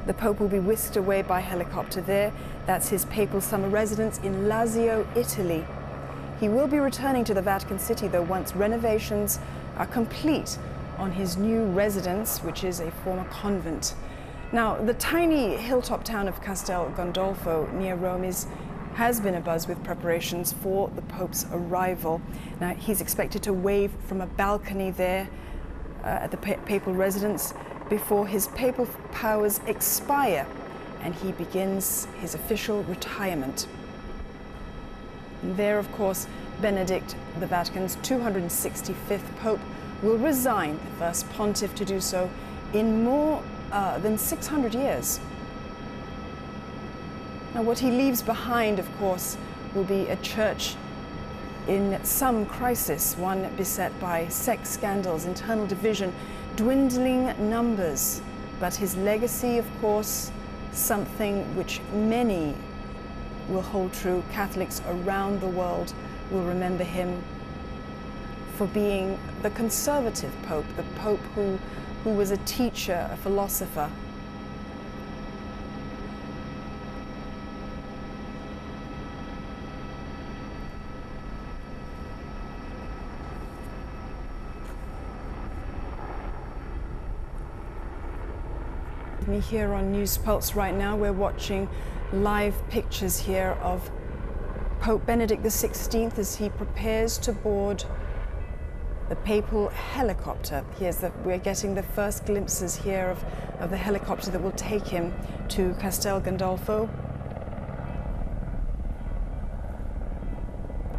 The Pope will be whisked away by helicopter there. That's his papal summer residence in Lazio, Italy. He will be returning to the Vatican City, though, once renovations are complete on his new residence, which is a former convent. Now, the tiny hilltop town of Castel Gandolfo near Rome has been abuzz with preparations for the Pope's arrival. Now, he's expected to wave from a balcony there at the papal residence before his papal powers expire and he begins his official retirement. And there, of course, Benedict, the Vatican's 265th Pope, will resign, the first pontiff to do so in more than 600 years. Now, what he leaves behind, of course, will be a church in some crisis, one beset by sex scandals, internal division, dwindling numbers. But his legacy, of course, something which many will hold true. Catholics around the world will remember him for being the conservative Pope, the Pope who was a teacher, a philosopher. Me here on News Pulse right now, we're watching live pictures here of Pope Benedict XVI as he prepares to board the papal helicopter. We're getting the first glimpses here of the helicopter that will take him to Castel Gandolfo.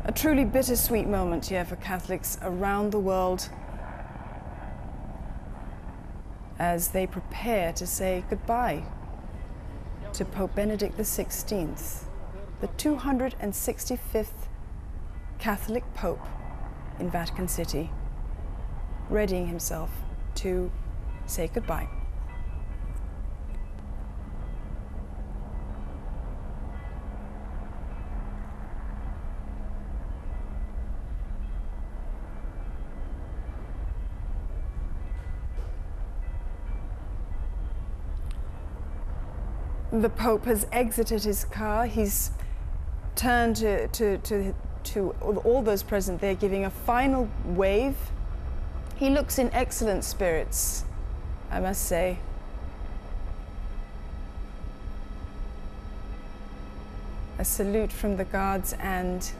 A truly bittersweet moment here for Catholics around the world as they prepare to say goodbye to Pope Benedict XVI, the 265th Catholic Pope in Vatican City, readying himself to say goodbye. The Pope has exited his car. He's turned to all those present there, giving a final wave. He looks in excellent spirits, I must say. A salute from the guards, and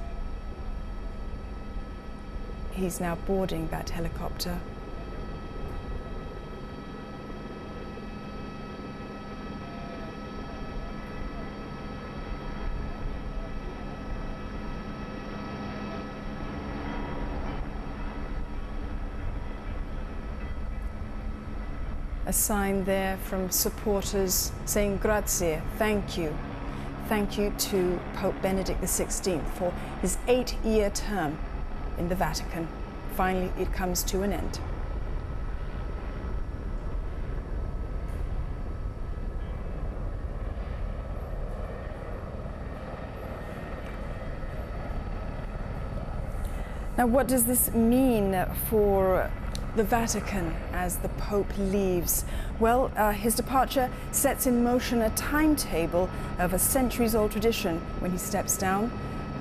he's now boarding that helicopter. A sign there from supporters saying grazie, thank you. Thank you to Pope Benedict XVI for his 8-year term in the Vatican. Finally, it comes to an end. Now, what does this mean for the Vatican as the Pope leaves? Well, his departure sets in motion a timetable of a centuries-old tradition. When he steps down,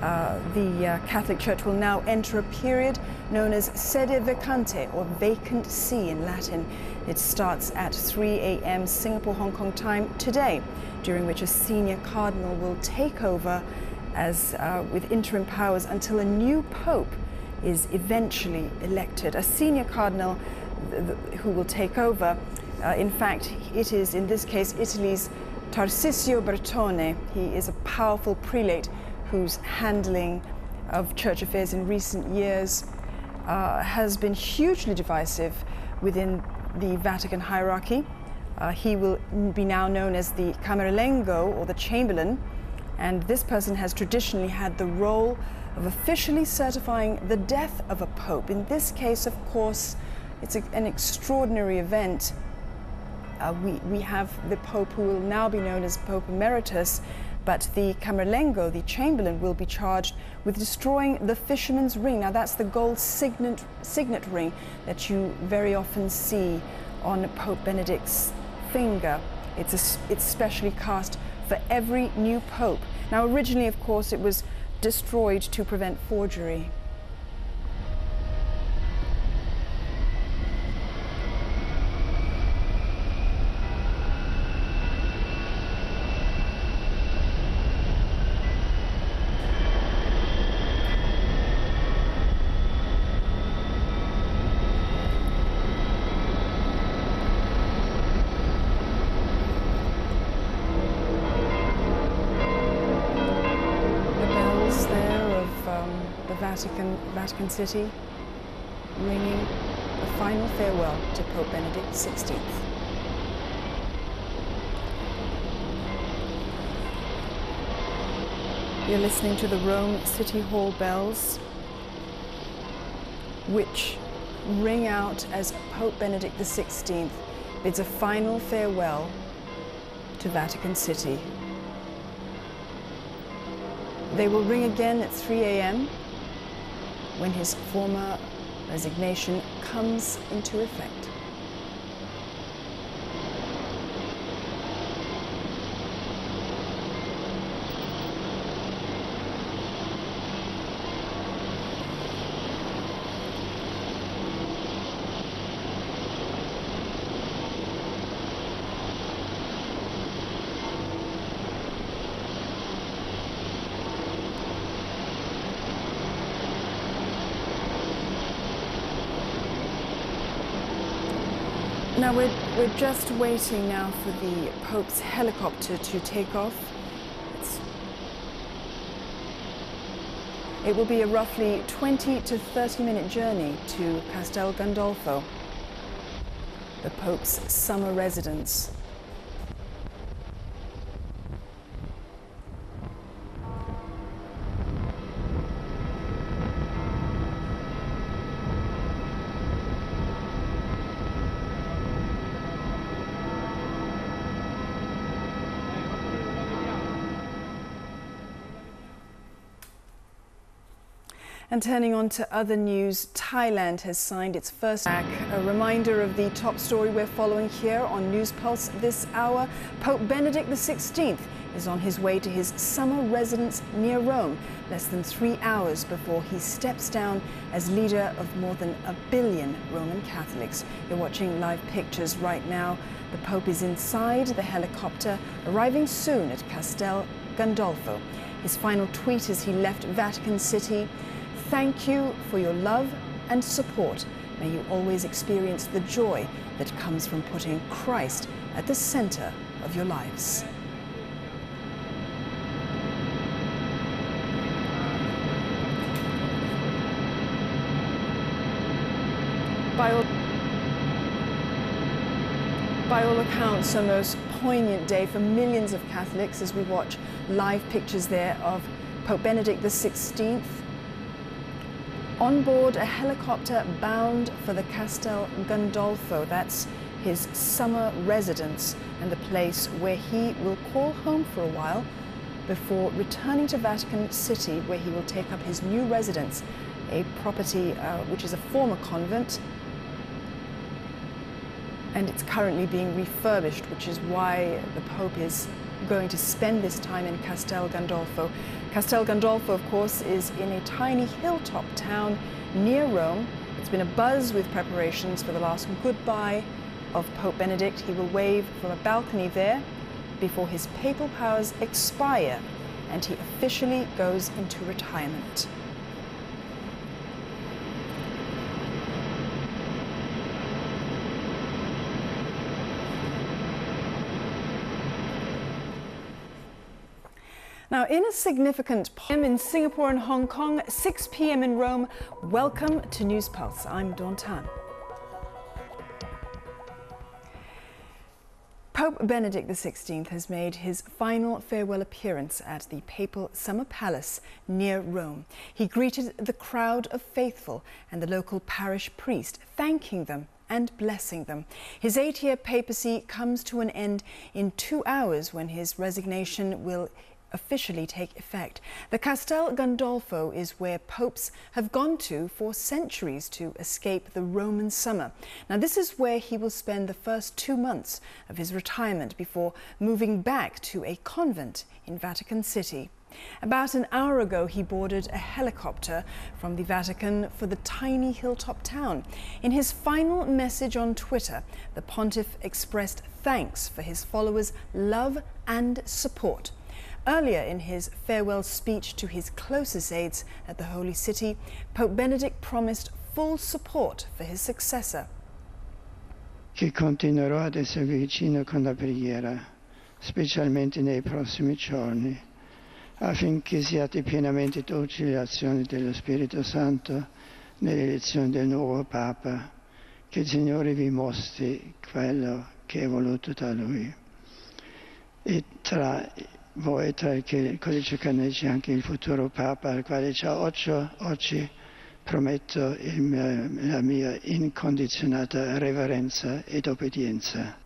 the Catholic Church will now enter a period known as sede vacante, or vacant see in Latin. It starts at 3 a.m. Singapore, Hong Kong time today, during which a senior cardinal will take over as with interim powers until a new Pope is eventually elected. A senior cardinal who will take over. In fact, it is, in this case, Italy's Tarcisio Bertone. He is a powerful prelate whose handling of church affairs in recent years has been hugely divisive within the Vatican hierarchy. He will be now known as the Camerlengo, or the Chamberlain, and this person has traditionally had the role of officially certifying the death of a pope. In this case, of course, it's an extraordinary event. We have the Pope who will now be known as Pope Emeritus, but the Camerlengo, the Chamberlain, will be charged with destroying the fisherman's ring. Now, that's the gold signet ring that you very often see on Pope Benedict's finger. It's specially cast for every new pope. Now, originally, of course, it was destroyed to prevent forgery. Vatican City, ringing a final farewell to Pope Benedict XVI. You're listening to the Rome City Hall bells, which ring out as Pope Benedict XVI bids a final farewell to Vatican City. They will ring again at 3 a.m. when his former resignation comes into effect. Now we're just waiting now for the Pope's helicopter to take off. It will be a roughly 20 to 30-minute journey to Castel Gandolfo, the Pope's summer residence. And turning on to other news, Thailand has signed its first back. A reminder of the top story we're following here on News Pulse this hour. Pope Benedict XVI is on his way to his summer residence near Rome, less than 3 hours before he steps down as leader of more than 1 billion Roman Catholics. You're watching live pictures right now. The Pope is inside the helicopter, arriving soon at Castel Gandolfo. His final tweet as he left Vatican City: "Thank you for your love and support. May you always experience the joy that comes from putting Christ at the center of your lives." By all accounts, a most poignant day for millions of Catholics as we watch live pictures there of Pope Benedict XVI on board a helicopter bound for the Castel Gandolfo. That's his summer residence and the place where he will call home for a while before returning to Vatican City, where he will take up his new residence, a property which is a former convent, and it's currently being refurbished, which is why the Pope is going to spend this time in Castel Gandolfo. Castel Gandolfo, of course, is in a tiny hilltop town near Rome. It's been abuzz with preparations for the last goodbye of Pope Benedict. He will wave from a balcony there before his papal powers expire and he officially goes into retirement. Now, in a significant PM in Singapore and Hong Kong, 6 p.m. in Rome, welcome to News Pulse. I'm Dawn Tan. Pope Benedict XVI has made his final farewell appearance at the Papal Summer Palace near Rome. He greeted the crowd of faithful and the local parish priest, thanking them and blessing them. His 8-year papacy comes to an end in 2 hours when his resignation will officially take effect. The Castel Gandolfo is where popes have gone to for centuries to escape the Roman summer. Now, this is where he will spend the first 2 months of his retirement before moving back to a convent in Vatican City. About an hour ago, he boarded a helicopter from the Vatican for the tiny hilltop town. In his final message on Twitter, the pontiff expressed thanks for his followers' love and support. Earlier in his farewell speech to his closest aides at the Holy City, Pope Benedict promised full support for his successor. Che continuerò ad essere vicino con la preghiera, specialmente nei prossimi giorni, affinché siate pienamente docili all'azione dello Spirito Santo nell'elezione del nuovo Papa, che il Signore vi mostri quello che è voluto da Lui. E tra voi, tra il codice canonico, anche il futuro Papa, al quale già oggi prometto la mia incondizionata reverenza ed obbedienza.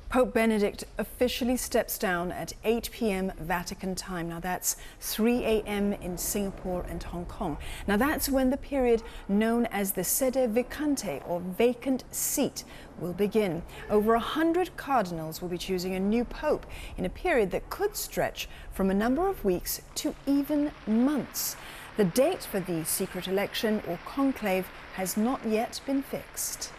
Pope Benedict officially steps down at 8 p.m. Vatican time. Now that's 3 a.m. in Singapore and Hong Kong. Now that's when the period known as the sede vacante, or vacant seat, will begin. Over 100 cardinals will be choosing a new pope in a period that could stretch from a number of weeks to even months. The date for the secret election or conclave has not yet been fixed.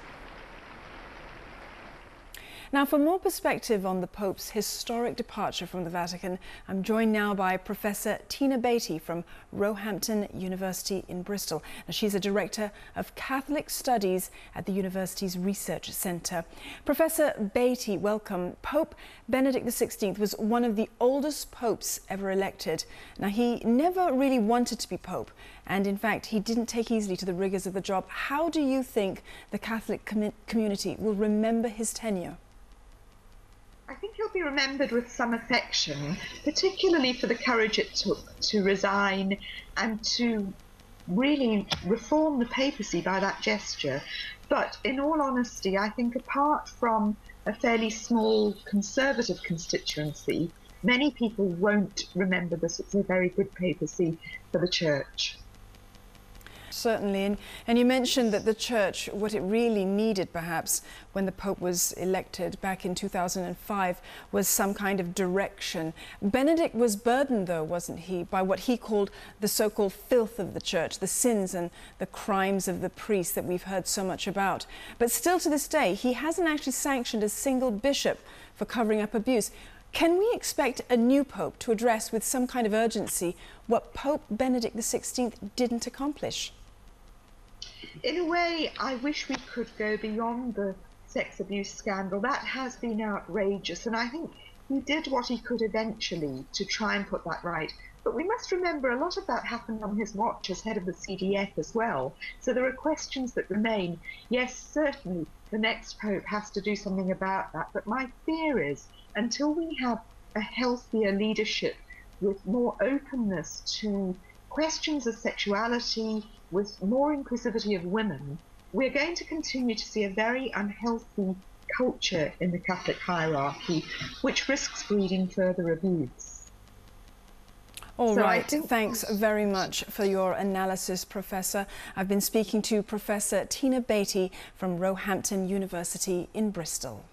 Now, for more perspective on the Pope's historic departure from the Vatican, I'm joined now by Professor Tina Beattie from Roehampton University in Bristol. Now, she's a Director of Catholic Studies at the university's Research Centre. Professor Beattie, welcome. Pope Benedict XVI was one of the oldest popes ever elected. Now, he never really wanted to be Pope, and in fact, he didn't take easily to the rigours of the job. How do you think the Catholic community will remember his tenure? I think he'll be remembered with some affection, particularly for the courage it took to resign and to really reform the papacy by that gesture. But in all honesty, I think apart from a fairly small conservative constituency, many people won't remember this as a very good papacy for the Church. Certainly, and you mentioned that the Church, what it really needed perhaps when the Pope was elected back in 2005, was some kind of direction. Benedict was burdened, though, wasn't he, by what he called the so-called filth of the Church, the sins and the crimes of the priests that we've heard so much about. But still to this day, he hasn't actually sanctioned a single bishop for covering up abuse. Can we expect a new Pope to address with some kind of urgency what Pope Benedict XVI didn't accomplish? In a way, I wish we could go beyond the sex abuse scandal. That has been outrageous, and I think he did what he could eventually to try and put that right. But we must remember a lot of that happened on his watch as head of the CDF as well. So there are questions that remain. Yes, certainly the next Pope has to do something about that. But my fear is, until we have a healthier leadership with more openness to questions of sexuality, with more inclusivity of women, we're going to continue to see a very unhealthy culture in the Catholic hierarchy, which risks breeding further abuse. All right, thanks very much for your analysis, Professor. I've been speaking to Professor Tina Beattie from Roehampton University in Bristol.